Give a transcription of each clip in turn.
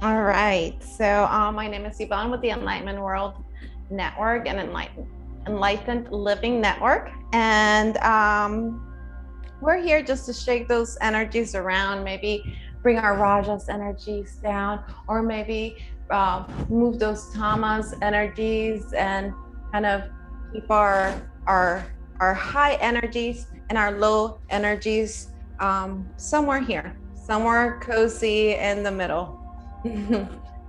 All right. So my name is Yvonne with the Enlightened World Network and Enlightened Living Network. And we're here just to shake those energies around, maybe bring our Rajas energies down, or maybe move those Tamas energies and kind of keep our high energies and our low energies somewhere here, somewhere cozy in the middle.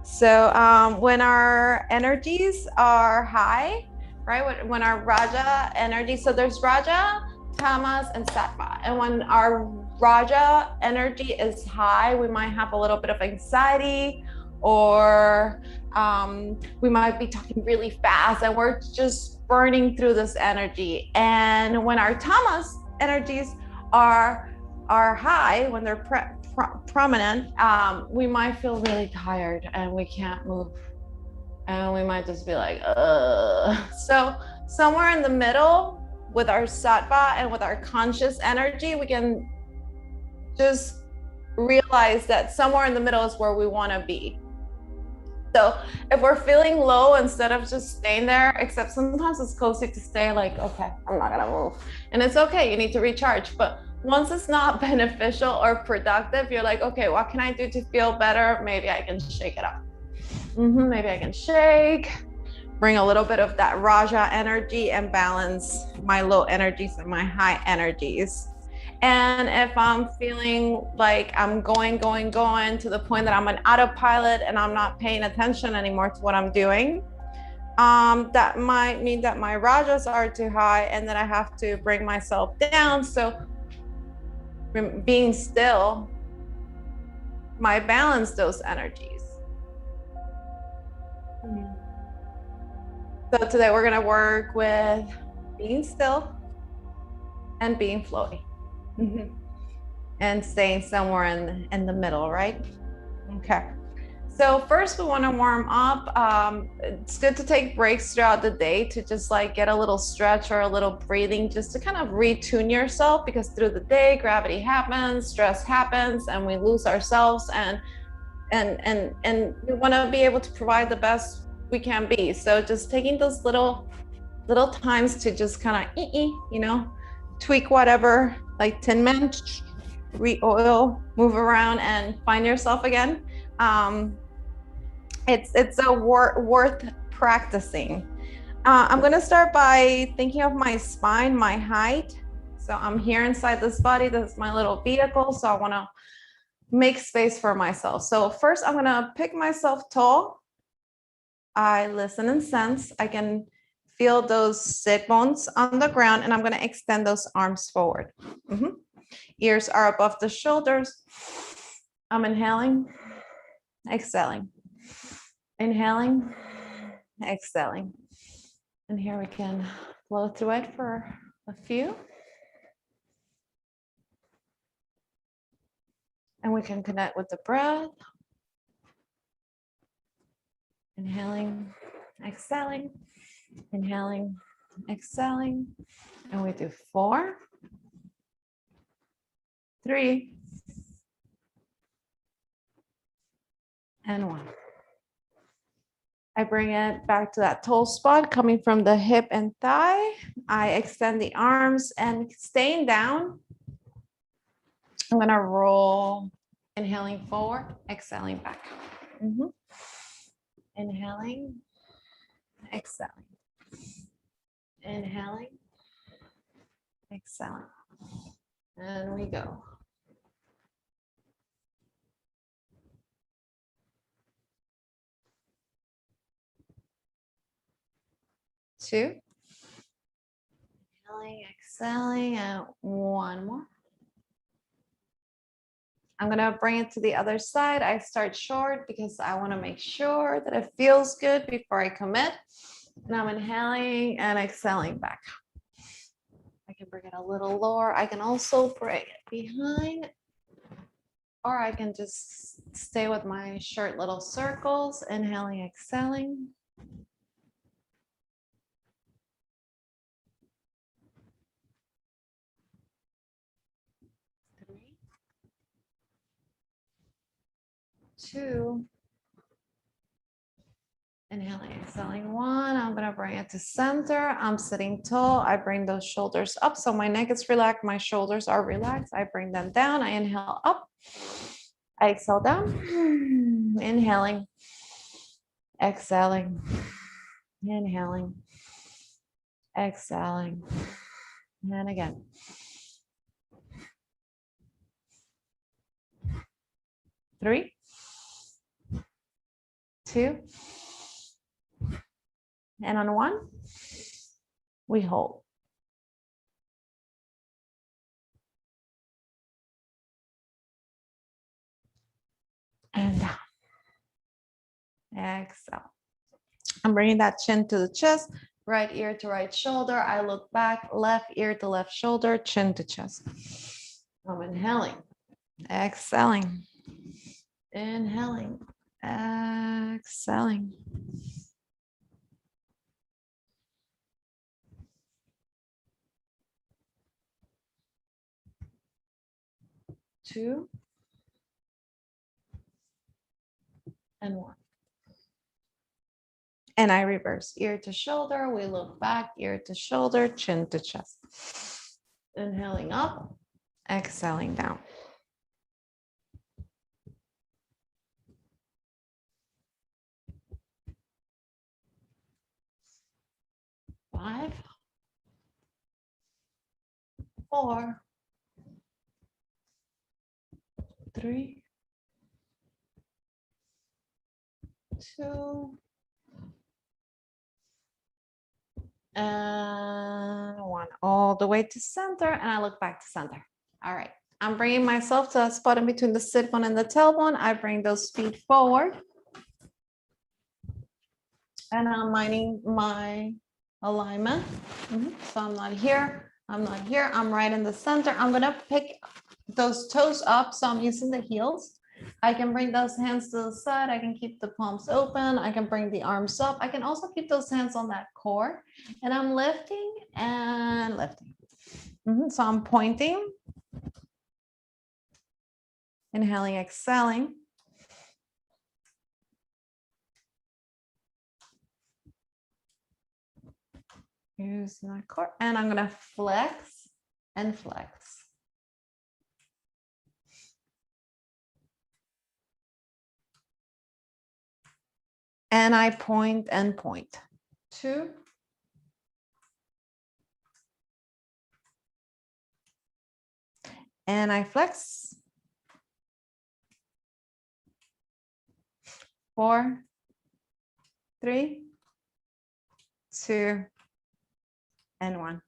So when our energies are high, right? When our Raja energy, so there's Raja, Tamas, and Sattva. And when our Raja energy is high, we might have a little bit of anxiety, or we might be talking really fast and we're just burning through this energy. And when our Tamas energies are high, when they're prominent, we might feel really tired and we can't move, and we might just be like, So somewhere in the middle with our sattva and with our conscious energy, we can just realize that somewhere in the middle is where we want to be. So if we're feeling low, instead of just staying there, except sometimes it's cozy to stay like, okay, I'm not gonna move, and it's okay, you need to recharge. But once it's not beneficial or productive, you're like, okay, what can I do to feel better? Maybe I can shake it up. Maybe I can shake, bring a little bit of that Raja energy and balance my low energies and my high energies. And if I'm feeling like I'm going to the point that I'm an autopilot and I'm not paying attention anymore to what I'm doing, that might mean that my Rajas are too high and that I have to bring myself down. So being still might balance those energies. So today we're going to work with being still and being flowy. And staying somewhere in the middle, right? Okay. So first we want to warm up. It's good to take breaks throughout the day to just like get a little stretch or a little breathing, just to kind of retune yourself, because through the day gravity happens, stress happens, and we lose ourselves, and we want to be able to provide the best we can be. So just taking those little times to just kind of tweak whatever, like 10 minutes, re-oil, move around, and find yourself again. It's a worth practicing. I'm going to start by thinking of my spine, my height. So I'm here inside this body. This is my little vehicle. So I want to make space for myself. So first I'm going to pick myself tall. I listen and sense. I can feel those sit bones on the ground, and I'm going to extend those arms forward. Ears are above the shoulders. I'm inhaling, exhaling, inhaling, exhaling. And here we can flow through it for a few. And we can connect with the breath. Inhaling, exhaling, inhaling, exhaling. And we do 4, 3, and 1. I bring it back to that toe spot coming from the hip and thigh. I extend the arms, and staying down, I'm gonna roll, inhaling forward, exhaling back. Inhaling, exhaling. Inhaling, exhaling. And we go. 2. Inhaling, exhaling, and 1 more. I'm gonna bring it to the other side. I start short because I wanna make sure that it feels good before I commit. And I'm inhaling and exhaling back. I can bring it a little lower. I can also bring it behind, or I can just stay with my short little circles, inhaling, exhaling. 3, 2. Inhaling, exhaling 1. I'm gonna bring it to center. I'm sitting tall. I bring those shoulders up. So my neck is relaxed. My shoulders are relaxed. I bring them down. I inhale up. I exhale down. Inhaling, exhaling, inhaling, exhaling. And again. 3, 2, and on 1, we hold. And down. Exhale. I'm bringing that chin to the chest, right ear to right shoulder. I look back, left ear to left shoulder, chin to chest. I'm inhaling, exhaling, inhaling, exhaling. Two and 1. And I reverse ear to shoulder. We look back, ear to shoulder, chin to chest. Inhaling up, exhaling down. Five, 4, 3, 2, and 1. All the way to center, and I look back to center. All right. I'm bringing myself to a spot in between the sit bone and the tailbone. I bring those feet forward. And I'm minding my alignment. So I'm not here. I'm not here. I'm right in the center. I'm going to pick those toes up. So I'm using the heels. I can bring those hands to the side. I can keep the palms open. I can bring the arms up. I can also keep those hands on that core. And I'm lifting and lifting. So I'm pointing. Inhaling, exhaling. Use my core. And I'm going to flex and flex. And I point and point. 2. And I flex. 4, 3, 2, and 1.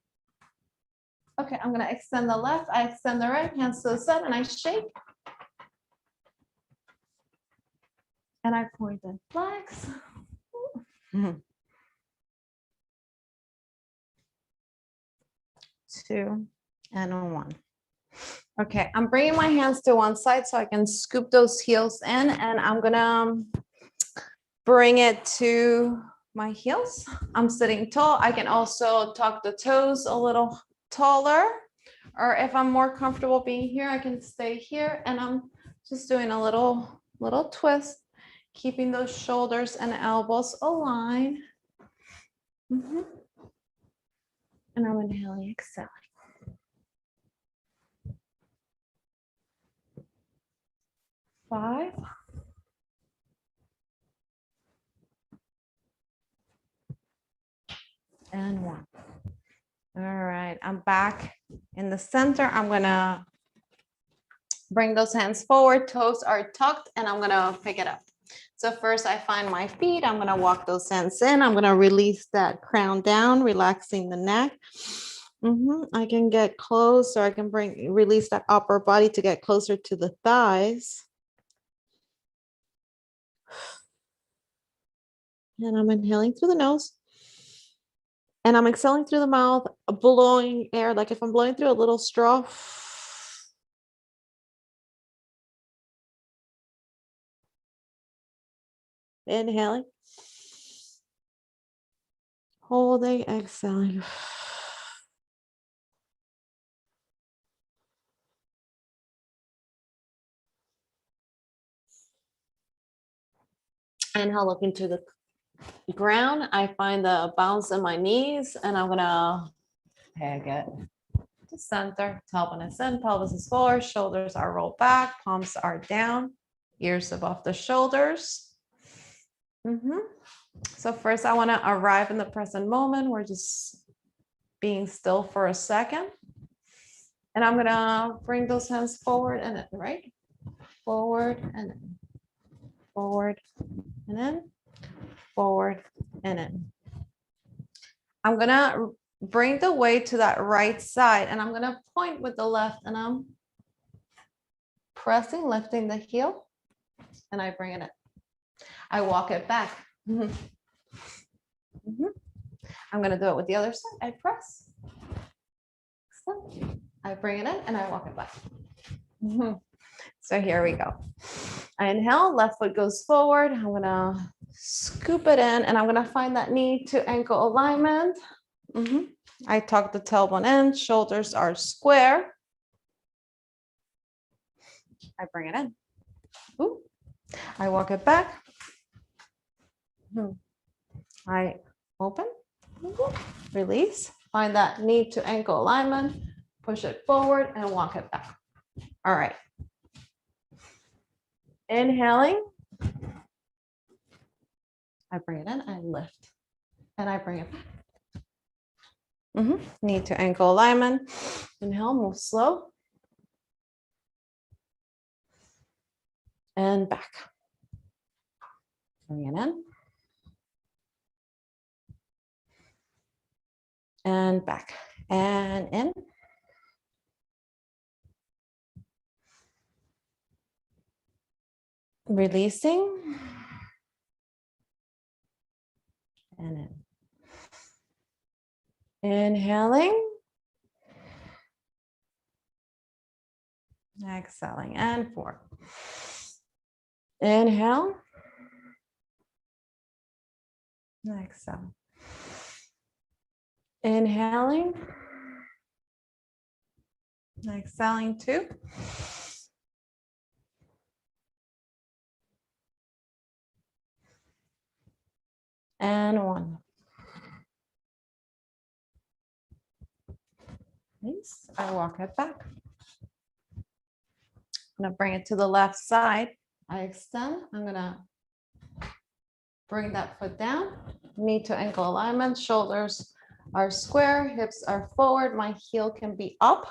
Okay, I'm gonna extend the left, I extend the right, hands to the side, and I shake. And I point and flex. 2, and 1. Okay, I'm bringing my hands to one side so I can scoop those heels in, and I'm gonna bring it to my heels. I'm sitting tall. I can also tuck the toes a little taller, or if I'm more comfortable being here, I can stay here, and I'm just doing a little twist, keeping those shoulders and elbows aligned. And I'm inhaling, exhaling. 5, and 1. All right, I'm back in the center. I'm gonna bring those hands forward, toes are tucked, and I'm gonna pick it up. So first I find my feet. I'm gonna walk those hands in. I'm gonna release that crown down, relaxing the neck. I can get close, or I can release that upper body to get closer to the thighs. And I'm inhaling through the nose. And I'm exhaling through the mouth, blowing air, like if I'm blowing through a little straw. Inhaling. Holding, exhaling. Inhale, look into the ground. I find the bounce in my knees, and I'm gonna peg it to center. Tailbone is in, pelvis is forward, shoulders are rolled back, palms are down, ears above the shoulders. So first I want to arrive in the present moment. We're just being still for a second. And I'm gonna bring those hands forward and in, right? Forward and in, forward and in, forward and in. I'm gonna bring the weight to that right side, and I'm gonna point with the left, and I'm pressing, lifting the heel, and I bring it in. I walk it back. I'm gonna do it with the other side. I press, I bring it in, and I walk it back. So here we go. I inhale, left foot goes forward. I'm gonna scoop it in, and I'm gonna find that knee to ankle alignment. I tuck the tailbone in, shoulders are square. I bring it in. Ooh. I walk it back. I open, release, find that knee to ankle alignment, push it forward and walk it back. All right. Inhaling. I bring it in, I lift, and I bring it back. Knee to ankle alignment. Inhale, move slow. And back. Bring it in. And back. And in. Releasing. And in. Inhaling. Exhaling and forward. Inhale. Exhale. Inhaling. Exhaling two. And one. Nice. I walk it back. I'm going to bring it to the left side. I extend. I'm going to bring that foot down. Knee to ankle alignment. Shoulders are square. Hips are forward. My heel can be up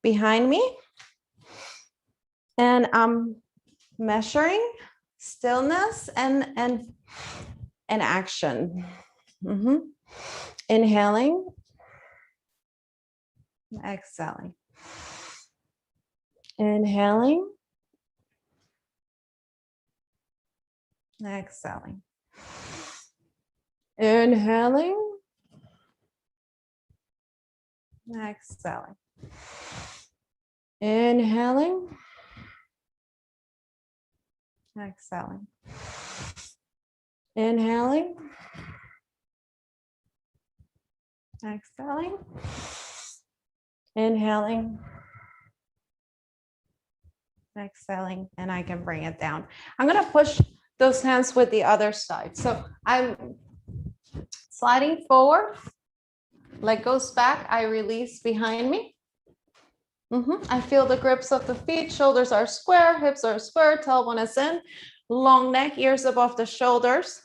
behind me. And I'm measuring stillness and action. Inhaling. Exhaling. Inhaling. Exhaling. Inhaling. Exhaling. Inhaling. Exhaling. Inhaling. Exhaling. Inhaling. Exhaling, and I can bring it down. I'm going to push those hands with the other side. So I'm sliding forward, leg goes back, I release behind me. I feel the grips of the feet, shoulders are square, hips are square, tailbone is in, long neck, ears above the shoulders.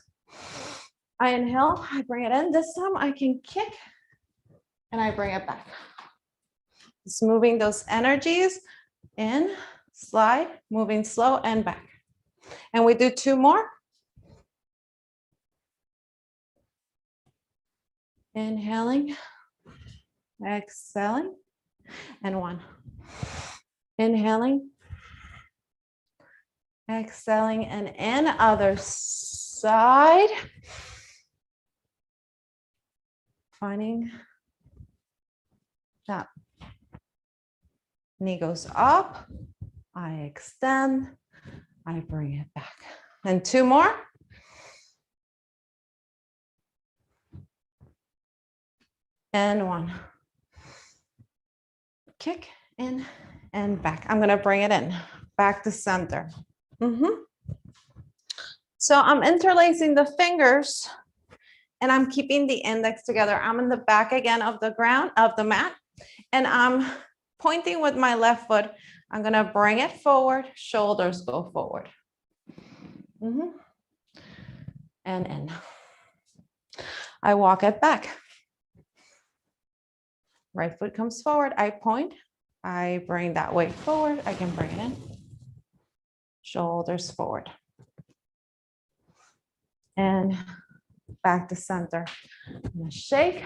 I inhale, I bring it in. This time I can kick and I bring it back. Just moving those energies in, slide, moving slow and back. And we do two more. Inhaling, exhaling, and one. Inhaling, exhaling, and in, other side. Finding that knee goes up, I extend, I bring it back. And two more. And one. Kick in and back. I'm going to bring it in, back to center. So I'm interlacing the fingers and I'm keeping the index together. I'm in the back again of the ground, of the mat, and I'm pointing with my left foot. I'm gonna bring it forward, shoulders go forward. And in. I walk it back. Right foot comes forward, I point, I bring that weight forward, I can bring it in. Shoulders forward. And back to center. I'm gonna shake.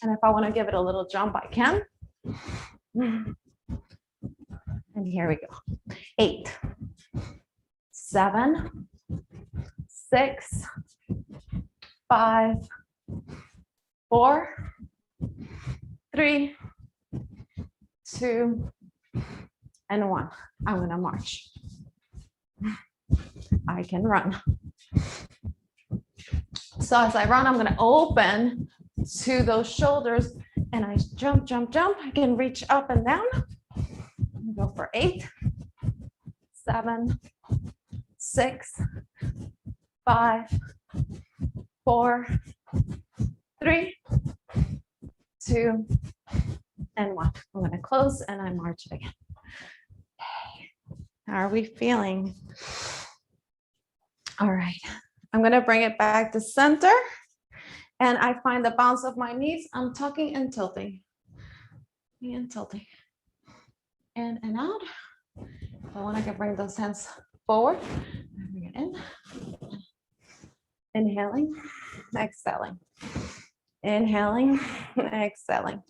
And if I wanna give it a little jump, I can. And here we go. 8, 7, 6, 5, 4, 3, 2, and 1. I'm gonna march. I can run. So as I run, I'm gonna open to those shoulders and I jump, jump, jump. I can reach up and down. Go for 8, 7, 6, 5, 4, 3, 2, and 1. I'm gonna close and I march it again. How are we feeling? All right, I'm gonna bring it back to center and I find the bounce of my knees. I'm tucking and tilting. And tilting. In and out. If I want, I can bring those hands forward. Bring it in. Inhaling, exhaling. Inhaling, exhaling.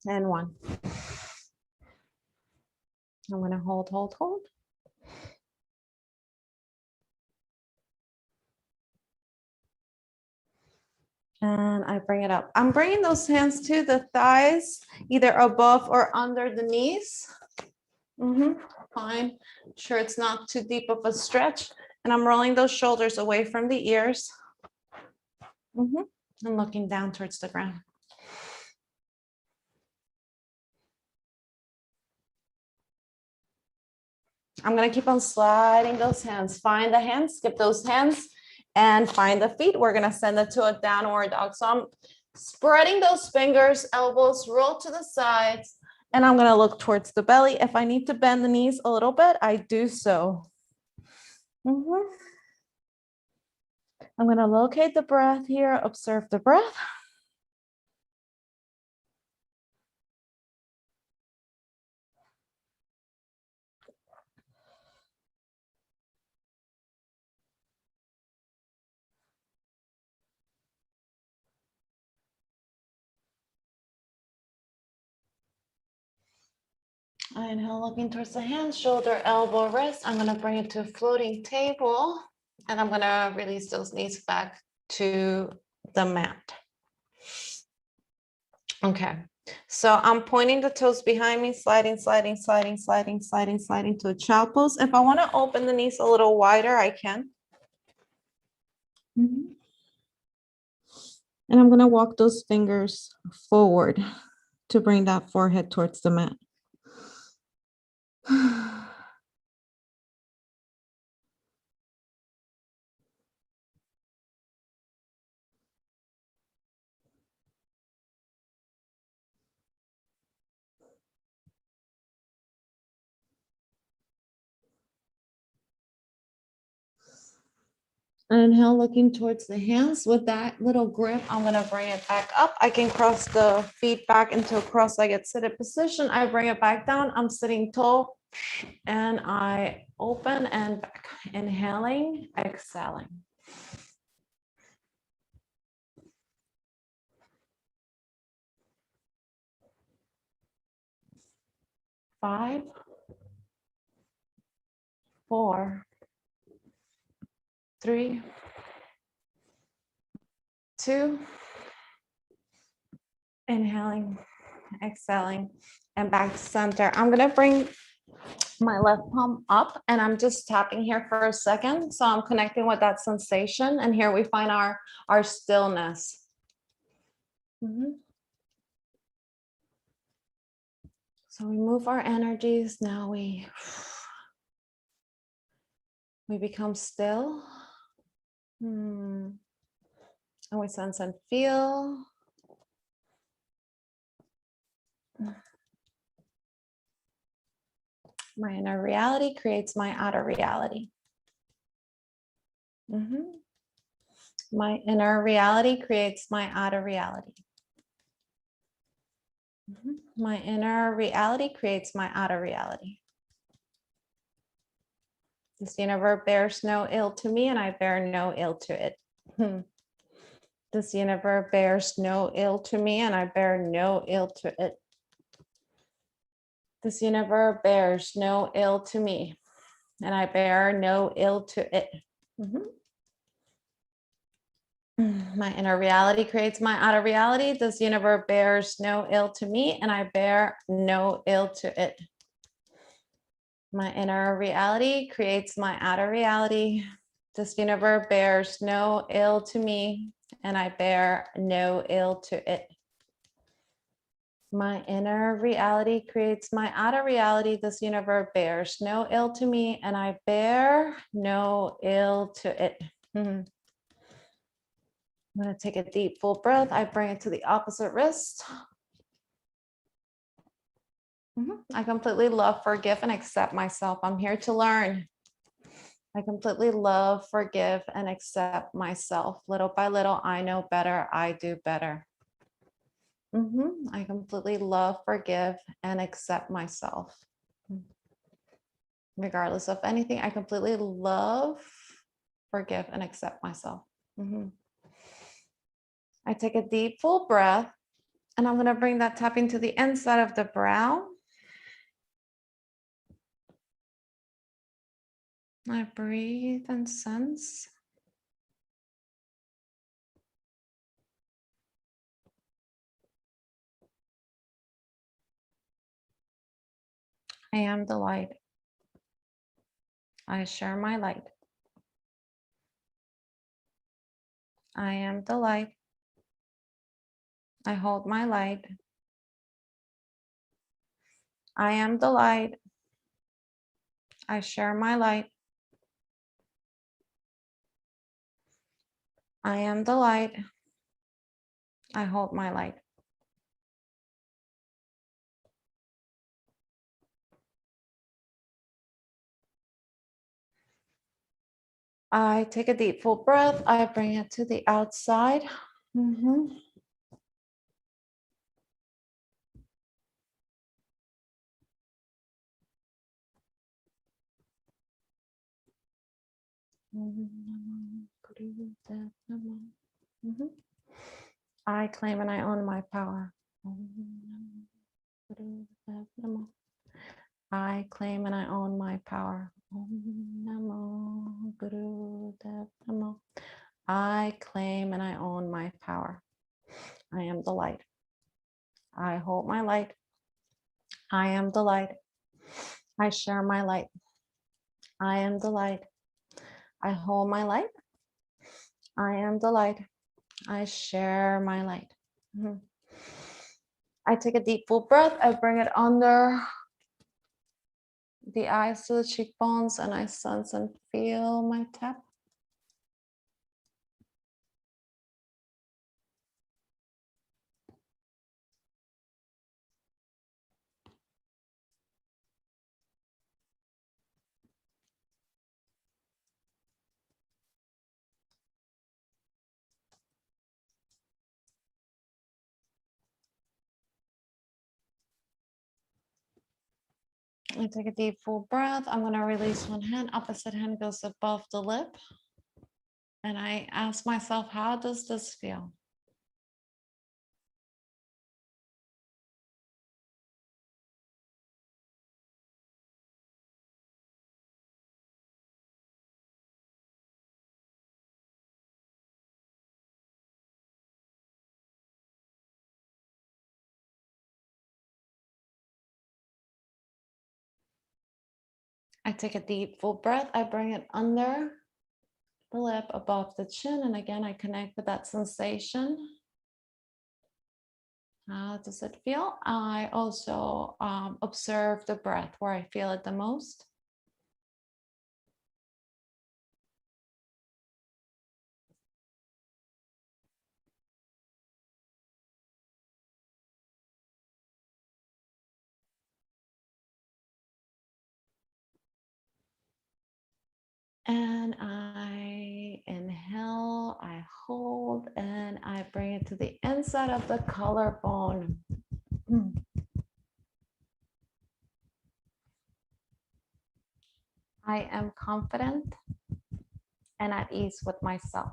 And 1. I'm going to hold, hold, hold. And I bring it up. I'm bringing those hands to the thighs, either above or under the knees. Fine. Sure, it's not too deep of a stretch. And I'm rolling those shoulders away from the ears. And looking down towards the ground. I'm going to keep on sliding those hands. Find the hands, skip those hands, and find the feet. We're going to send it to a downward dog. So I'm spreading those fingers, elbows roll to the sides, and I'm going to look towards the belly. If I need to bend the knees a little bit, I do so. I'm going to locate the breath here, observe the breath. Inhale, looking towards the hands, shoulder, elbow, wrist. I'm going to bring it to a floating table, and I'm going to release those knees back to the mat. Okay, so I'm pointing the toes behind me, sliding, sliding, sliding, sliding, sliding, sliding to a child pose. If I want to open the knees a little wider, I can. And I'm going to walk those fingers forward to bring that forehead towards the mat. Inhale, looking towards the hands. With that little grip, I'm going to bring it back up. I can cross the feet back into a cross-legged seated position. I bring it back down. I'm sitting tall and I open and back. Inhaling, exhaling. Five, 4, 3, 2, inhaling, exhaling, and back to center. I'm going to bring my left palm up and I'm just tapping here for a second. So I'm connecting with that sensation. And here we find our stillness. So we move our energies. Now we become still. And we sense and feel. My inner reality creates my outer reality. My inner reality creates my outer reality. My inner reality creates my outer reality. This universe bears no ill to me, and I bear no ill to it. This universe bears no ill to me, and I bear no ill to it. This universe bears no ill to me, and I bear no ill to it. My inner reality creates my outer reality. This universe bears no ill to me, and I bear no ill to it. My inner reality creates my outer reality. This universe bears no ill to me, and I bear no ill to it. My inner reality creates my outer reality. This universe bears no ill to me, and I bear no ill to it. I'm going to take a deep, full breath. I bring it to the opposite wrist. I completely love, forgive, and accept myself. I'm here to learn. I completely love, forgive, and accept myself. Little by little, I know better. I do better. I completely love, forgive, and accept myself. Regardless of anything, I completely love, forgive, and accept myself. I take a deep, full breath, and I'm going to bring that tapping to the inside of the brow. I breathe and sense. I am the light. I share my light. I am the light. I hold my light. I am the light. I share my light. I am the light. I hold my light. I take a deep, full breath. I bring it to the outside. I claim and I own my power. I claim and I own my power. I claim and I own my power. I am the light. I hold my light. I am the light. I share my light. I am the light. I hold my light. I am the light. I share my light. I take a deep, full breath. I bring it under the eyes to the cheekbones, and I sense and feel my tap. I take a deep, full breath. I'm going to release one hand. Opposite hand goes above the lip. And I ask myself, how does this feel? I take a deep, full breath. I bring it under the lip, above the chin. And again, I connect with that sensation. How does it feel? I also observe the breath where I feel it the most. And I inhale, I hold, and I bring it to the inside of the collarbone. I am confident and at ease with myself.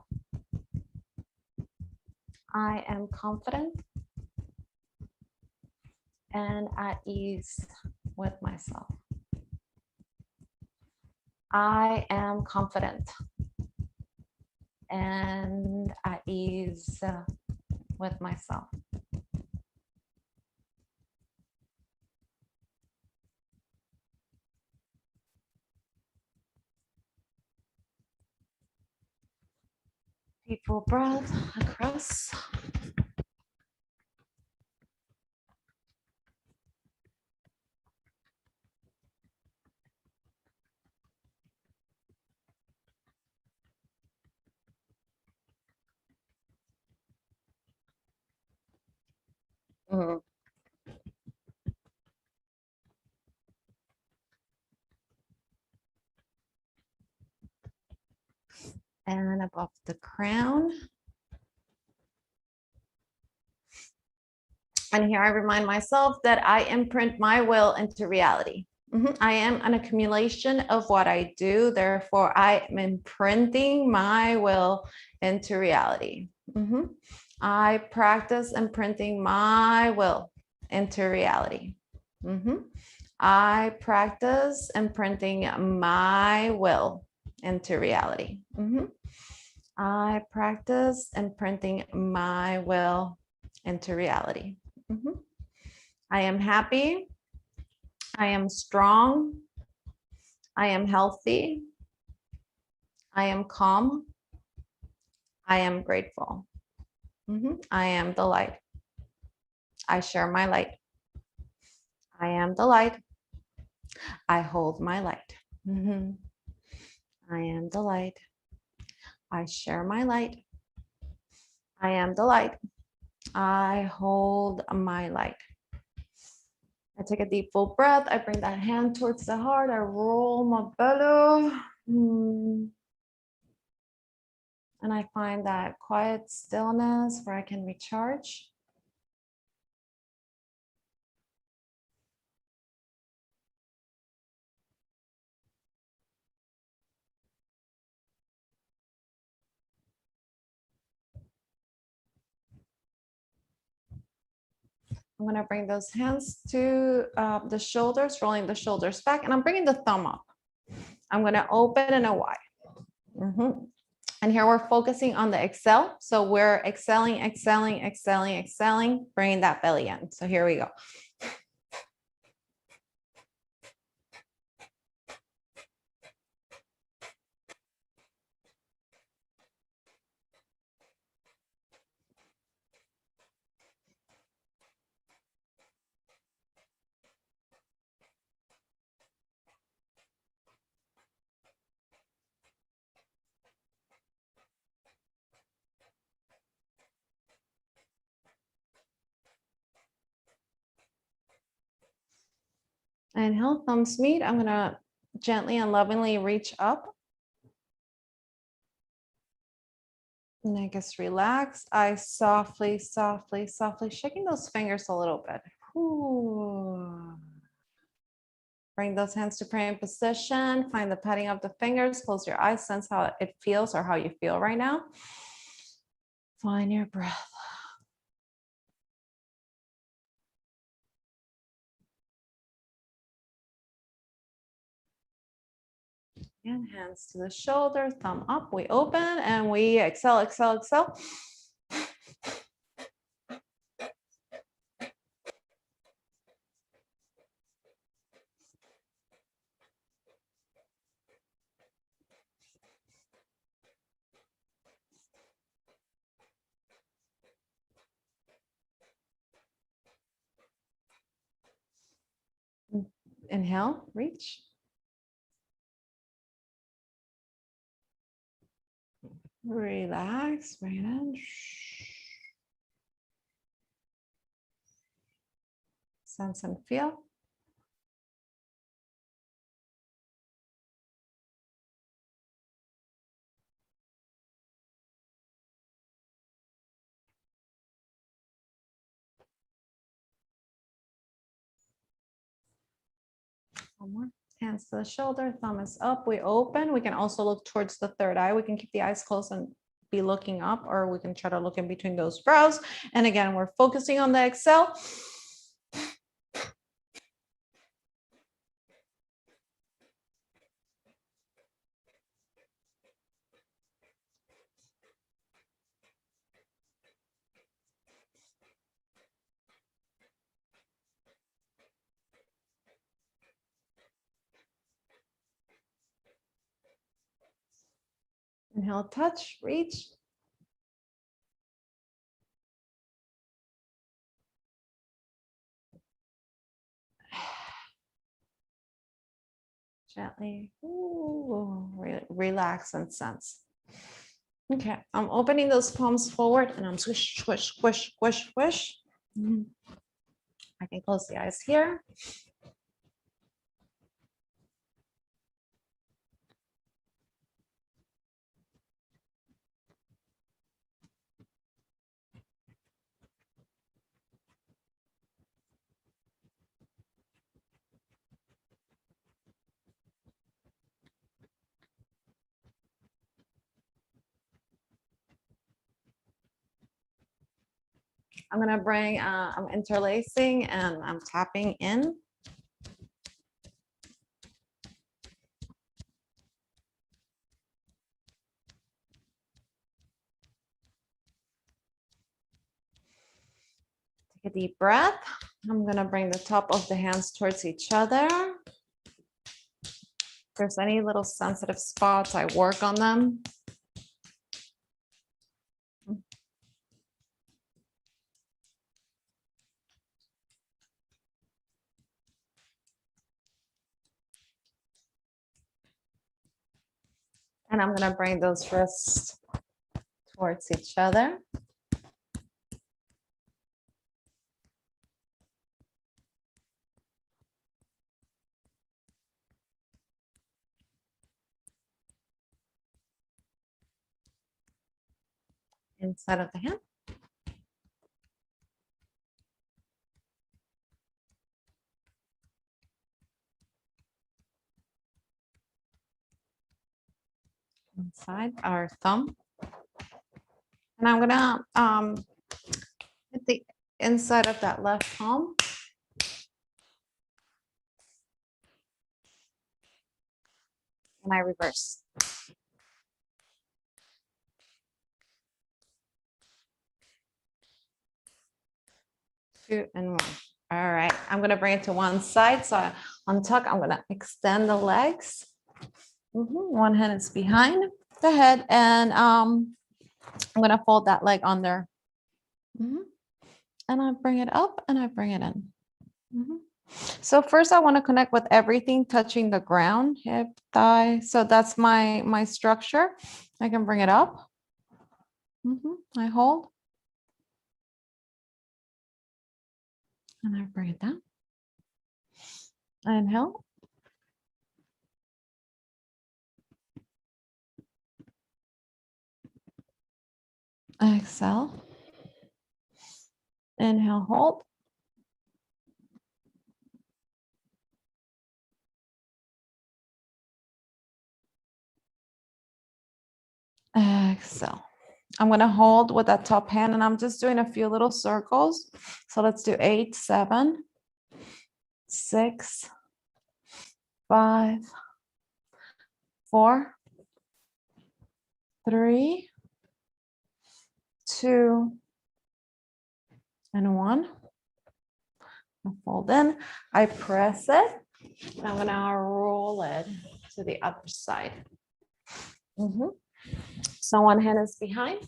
I am confident and at ease with myself. I am confident and at ease with myself. Deep full breath across. And above the crown. And here I remind myself that I imprint my will into reality. I am an accumulation of what I do. Therefore, I am imprinting my will into reality. I practice imprinting my will into reality. I practice imprinting my will into reality. I practice imprinting my will into reality. I am happy. I am strong. I am healthy. I am calm. I am grateful. I am the light. I share my light. I am the light. I hold my light. I am the light. I share my light. I am the light. I hold my light. I take a deep full breath. I bring that hand towards the heart. I roll my belly. And I find that quiet stillness where I can recharge. I'm going to bring those hands to the shoulders, rolling the shoulders back, and I'm bringing the thumb up. I'm going to open and a wide. And here we're focusing on the exhale. So we're exhaling, exhaling, exhaling, exhaling, bringing that belly in. So here we go. Inhale, thumbs meet. I'm going to gently and lovingly reach up. And just relax. I softly, softly, softly shaking those fingers a little bit. Bring those hands to praying position. Find the petting of the fingers. Close your eyes. Sense how it feels or how you feel right now. Find your breath. And hands to the shoulder, thumb up. We open and we exhale, exhale, exhale. Inhale, reach. Relax, bring it in. Sense and feel. One more. Hands to the shoulder, thumb is up. We open. We can also look towards the third eye. We can keep the eyes closed and be looking up, or we can try to look in between those brows. And again, we're focusing on the exhale. Inhale, touch, reach. Gently relax and sense. Okay, I'm opening those palms forward and I'm squish, squish, squish, squish, squish. I can close the eyes here. I'm gonna bring, I'm interlacing and I'm tapping in. Take a deep breath. I'm gonna bring the top of the hands towards each other. If there's any little sensitive spots, I work on them. And I'm gonna bring those wrists towards each other. Inside of the hand. Inside our thumb. And I'm gonna hit the inside of that left palm. And I reverse. 2 and 1. All right, I'm gonna bring it to one side. So on tuck, I'm gonna extend the legs. One hand is behind the head, and I'm gonna fold that leg under. And I bring it up and I bring it in. So first I want to connect with everything touching the ground, hip, thigh. So that's my structure. I can bring it up. I hold. And I bring it down. I inhale. Exhale. Inhale, hold. Exhale. I'm going to hold with that top hand and I'm just doing a few little circles. So let's do 8, 7, 6, 5, 4, 3, 2, and 1. I fold in, I press it, and I'm gonna roll it to the other side. So one hand is behind.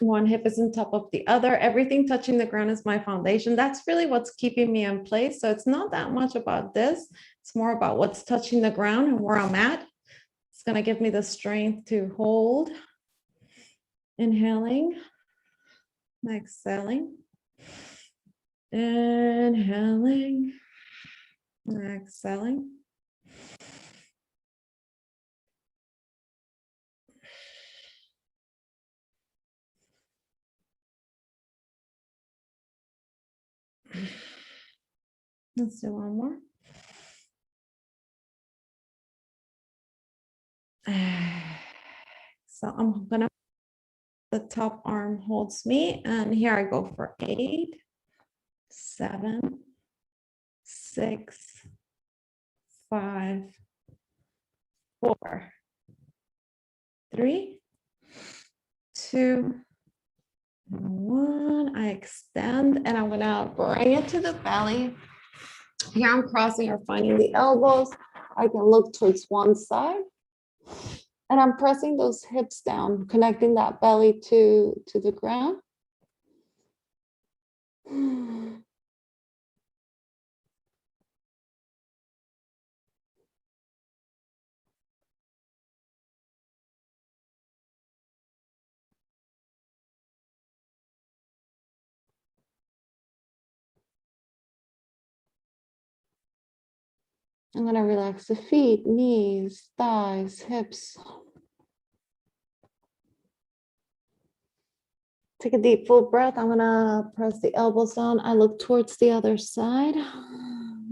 One hip is on top of the other. Everything touching the ground is my foundation. That's really what's keeping me in place. So it's not that much about this. It's more about what's touching the ground and where I'm at. It's going to give me the strength to hold. Inhaling, exhaling, inhaling, exhaling. Let's do one more. So I'm gonna, the top arm holds me, and here I go for 8, 7, 6, 5, 4, 3, 2, 1. I extend, and I'm gonna bring it to the belly. Here I'm crossing or finding the elbows. I can look towards one side. And I'm pressing those hips down, connecting that belly to the ground. I'm gonna relax the feet, knees, thighs, hips. Take a deep full breath. I'm gonna press the elbows down. I look towards the other side.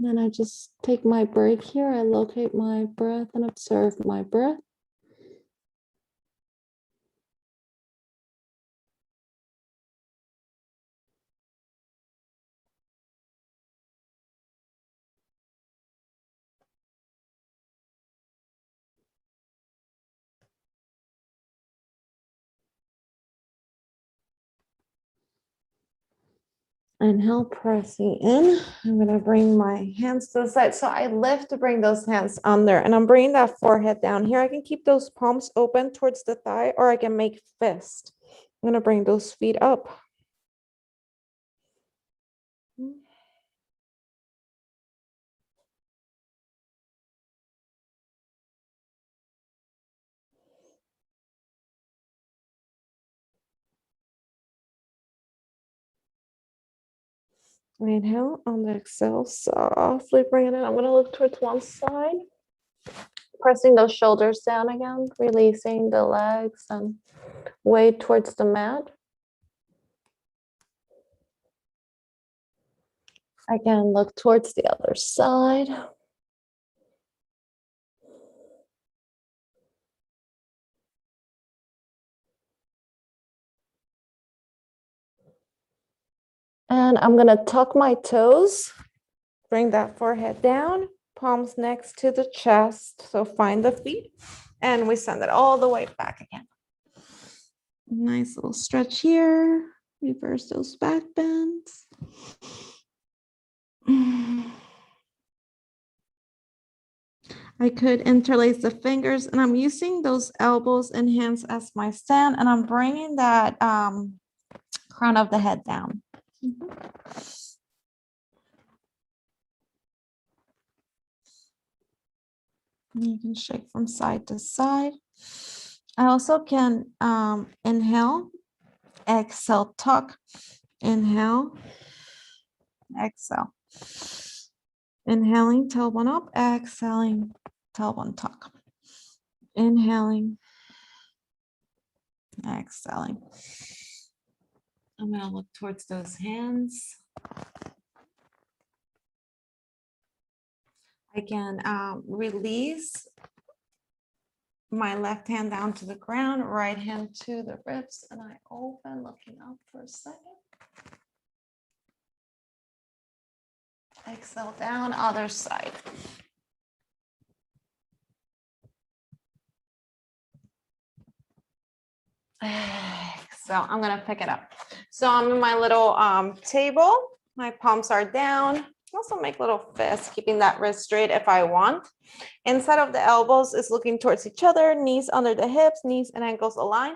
Then I just take my break here. I locate my breath and observe my breath. Inhale, pressing in. I'm going to bring my hands to the side. So I lift to bring those hands under, and I'm bringing that forehead down. Here I can keep those palms open towards the thigh, or I can make fist. I'm going to bring those feet up. Inhale, on the exhale, softly bring it in. I'm going to look towards one side. Pressing those shoulders down again, releasing the legs and weight towards the mat. Again, look towards the other side. And I'm going to tuck my toes, bring that forehead down, palms next to the chest. So find the feet, and we send it all the way back again. Nice little stretch here. Reverse those back bends. I could interlace the fingers, and I'm using those elbows and hands as my stand, and I'm bringing that crown of the head down. You can shake from side to side. I also can inhale, exhale, tuck, inhale, exhale. Inhaling, tailbone up, exhaling, tailbone tuck. Inhaling, exhaling. I'm going to look towards those hands. I can release my left hand down to the ground, right hand to the ribs, and I open, looking up for a second. Exhale down, other side. So I'm gonna pick it up. So I'm in my little table. My palms are down. Also make little fists, keeping that wrist straight if I want. Inside of the elbows is looking towards each other, knees under the hips, knees and ankles align.